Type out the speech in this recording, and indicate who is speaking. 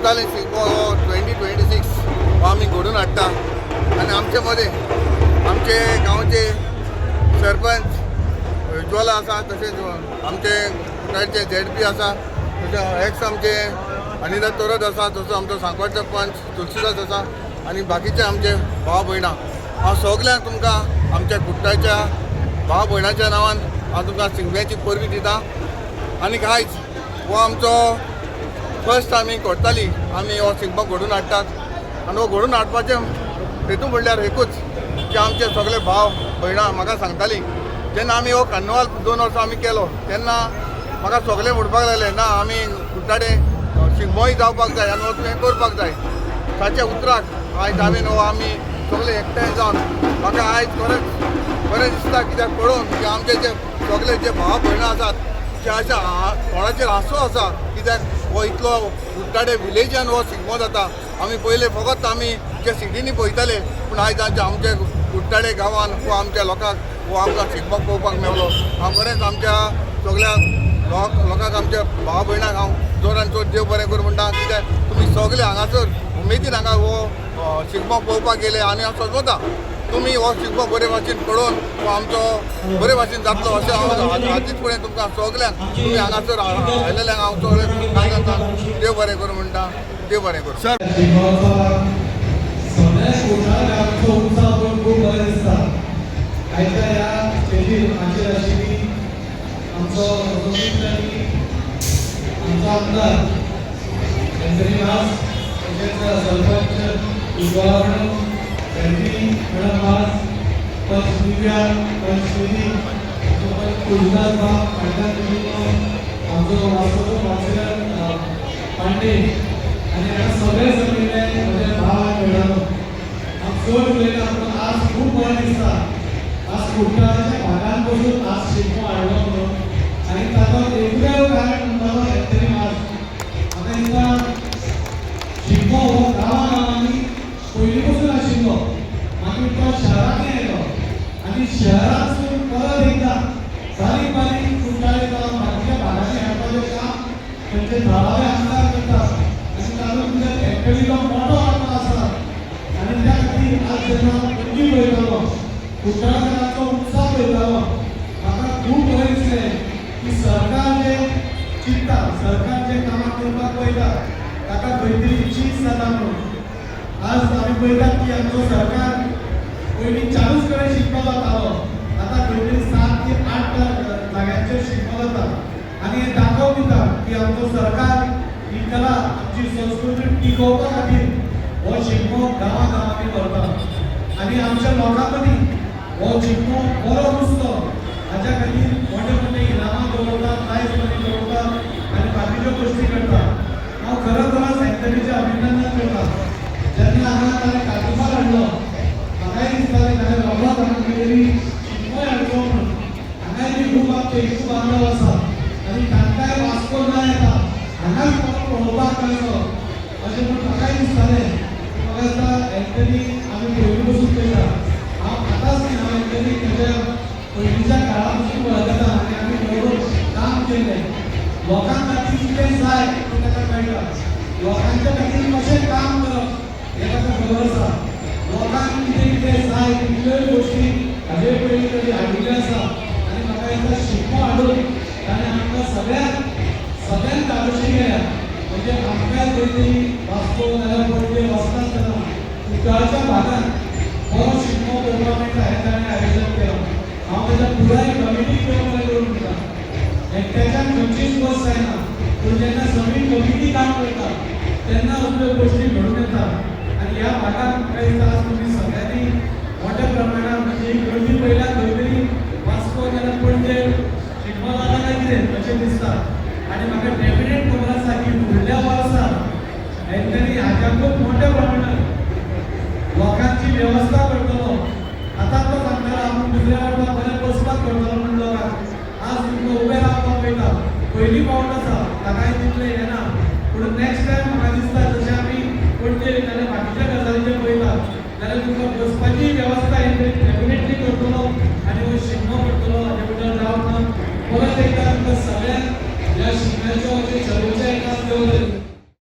Speaker 1: सांगताले शिगमो 2026 हो आमी घडोवन हाडटा आनी आमचे मदें आमचे गांवचे सरपंच उज्वला आसा, तशेंच आमचे कुटाळचे ZP आसा, तशें एक्स आमचे अनिरुद्ध तोरड आसा, तसो आमचो सांकवाडचो पंच तुलसीदास आसा आनी बाकीचे आमचे भाव भयणां. हांव सगल्यांक तुमकां आमच्या कुट्टाच्या भाव भयणाच्या नांवान हांव तुमकां शिगम्याची परबी दिता. आनी आयज हो आमचो फर्स्ट आमी करताली, आमी हो शिगमो घडोवन हाडटात आनी हो घडोवन हाडपाचें हेतू म्हणल्यार एकूच की आमचे सगळे भाव भयणां म्हाका सांगताली जेन्ना आमी हो कार्निवाल 2 वर्सां आमी केलो तेन्ना म्हाका सगळे म्हणपाक लागले ना आमी कुट्टाडे शिगमोय जावपाक जाय आनी हो तुवें करपाक जाय. ताच्या उतराक आयज हांवें हो आमी सगळे एकठांय जावन म्हाका आयज खरेंच बरें दिसता कित्याक कळून की आमचे जे सगळे जे भाव भयणां आसात ते अशा तोंडाचेर हांसो आसा कित्याक हो इतलो कुट्टाडे विलेजान हो शिगमो जाता. आमी पयले फकत आमी जे सिटींनी पळयताले पूण आयज आमचे कुट्टाडे गांवान हो आमच्या लोकांक हो आमकां शिगमो पळोवपाक मेळलो. हांव खरेंच आमच्या सगळ्या लोकांक आमच्या भाव भयणांक हांव जोरान चड देव बरें करूं म्हणटा कित्याक तुमी सगळे हांगासर उमेदीन हांगा हो शिगमो पळोवपाक गेले आनी हांव सजवता तुमी हो शिगमो बरे भाशेन पळोवन हो आमचो बरे भाशेन जातलो अशें हांव आदींच फुडें तुमकां सगल्यांक तुमी हांगासर आयलेल्यांक हांव सगळें सांगता देव बरें करूं म्हणटा. देव बरें करूं.
Speaker 2: सर आयच्या ह्या स्टेजीर हाचेर आशिल्ली आमचो आमदार एंथनी मास, तशेंच sarpanch Ujwala madam, ZP madam मास, पंच दिव्या, पंच निधी, पंच तुलसीदास बाब, आमचो वास्तव काउन्सिलर पांडे आनी हांगा सगळे जमिल्ले म्हजे भाव भयणांनो, हांव चड उलयना पूण आज खूब बरें दिसता. आज कुट्टाळ्याच्या भागान बसून आज शिगमो हाडलो म्हणून आनी ताचो एकूच कारण म्हणटालो एंथनी मास. म्हाका दिसता शिगमो हो गांवांनी पयलीं पसून आशिल्लो, मागीर तो शहरांनी आयलो आनी शहरांतसून परत एकदा बारीक बारीक कुट्टाळे जावन बाकीच्या भागांनी हाडपाचें काम खंयचे थळावे आमदार करतात आनी तातूंत भितर एकट्याचो मोठो वांटो आसा. आनी त्या खातीर आज जेन्ना पणजी पळयतालो कुट्टाळेकारांचो उत्साह पळयतालो म्हाका खूब बरें दिसलें की सरकार जे चिंतता, सरकार जे कामां करपाक पळयता ताका खंय तरी चीज जाता म्हणून. आज आमी पळयतात की आमचो सरकार पयलीं 40 कडेन शिगमो जातालो, आतां खंय तरी 7 ते 8 जाग्यांचेर शिगमो जाता आनी हें दाखोवन दिता की आमचो सरकार ही कला आमची संस्कृती टिकोवपा खातीर हो शिगमो गांवांनी करता आनी आमच्या लोकां मदीं हो शिगमो बरो दिसतो हाच्या खातीर मोठे मोठे इनामां दवरता, प्रायज मनी दवरता आनी बाकीच्यो गोश्टी करता. हांव खरोखरच एंथनीचें अभिनंदन करता. जेन्ना हांगा ताणें कार्निवाल हाडलो म्हाकाय दिसतालें ताणें रोखडोच हांगा खंय शिगमोय हाडचो म्हणून. हांगाय बी खूब आमचे हिंदू बांदव आसा आनी तांकांय वास्को ना येता हांगाच पळोवपाक मेळचो अशें म्हणून म्हाकाय दिसतालें. म्हाका दिसता एंथनी आमी पयलीं पसून पळयता. हांव आतांच न्ही, हांव एंथनी म्हज्या पयलींच्या काळा पसून वळखता आनी आमी मेळून काम केल्लें. लोकां खातीर कितें जाय तें ताका कळटा, लोकांच्या खातीर कशें काम करप हें ताका खबर आसा. लोकांक कितें कितें जाय तितल्योय गोश्टी हाजे पयलीं तरी हाडिल्ल्यो आसा आनी म्हाका दिसता शिगमो हाडून ताणें आमकां सगळ्यांक धाडोशी केल्या. म्हणजे आमकांय खंय तरी वास्को नाल्यार पणजे वचना आसतना कुट्टाळच्या भागांत बरो शिगमो पळोवपाक मेळटा हें ताणें आयोजन केलां. हांव ताच्या पुराय कमिटीक देव बरें करूं म्हणटा. एकट्याच्यान खंयचीच गोश्ट जायना पूण जेन्ना सगळी कमिटी काम करता तेन्ना असल्यो गोश्टी घडून येता. आनी ह्या भागांत म्हाका दिसता आज तुमी सगळ्यांनी मोठ्या प्रमाणात म्हणजे ही गर्दी पळयल्यार खंय तरी वास्को नाल्यार पणजे शिगमो जाता काय कितें अशें दिसता. आनी म्हाका डेफिनेट खबर आसा की फुडल्या वर्सा एंथनी हाच्याकूच मोठ्या प्रमाणात लोकांची वेवस्था करतलो. आतां तो सांगतालो आपूण दुसऱ्या वाटेन बरें बसपाक करतलो म्हण लोकांक. आज तुमकां उबें रावपाक मेळटा, पयलीं पावट आसा ताकाय तितलें येना पूण नेक्स्ट टायम म्हाका दिसता जशें आमी पणजे नाल्यार बाकीच्या गजालींचेर पळयतात जाल्यार तुमकां बसपाची वेवस्था डेफिनेटली करतलो आनी हो शिगमो करतलो हाचे भितर रावतना परत एकदां तुमकां सगळ्यांक ह्या शिगम्याचो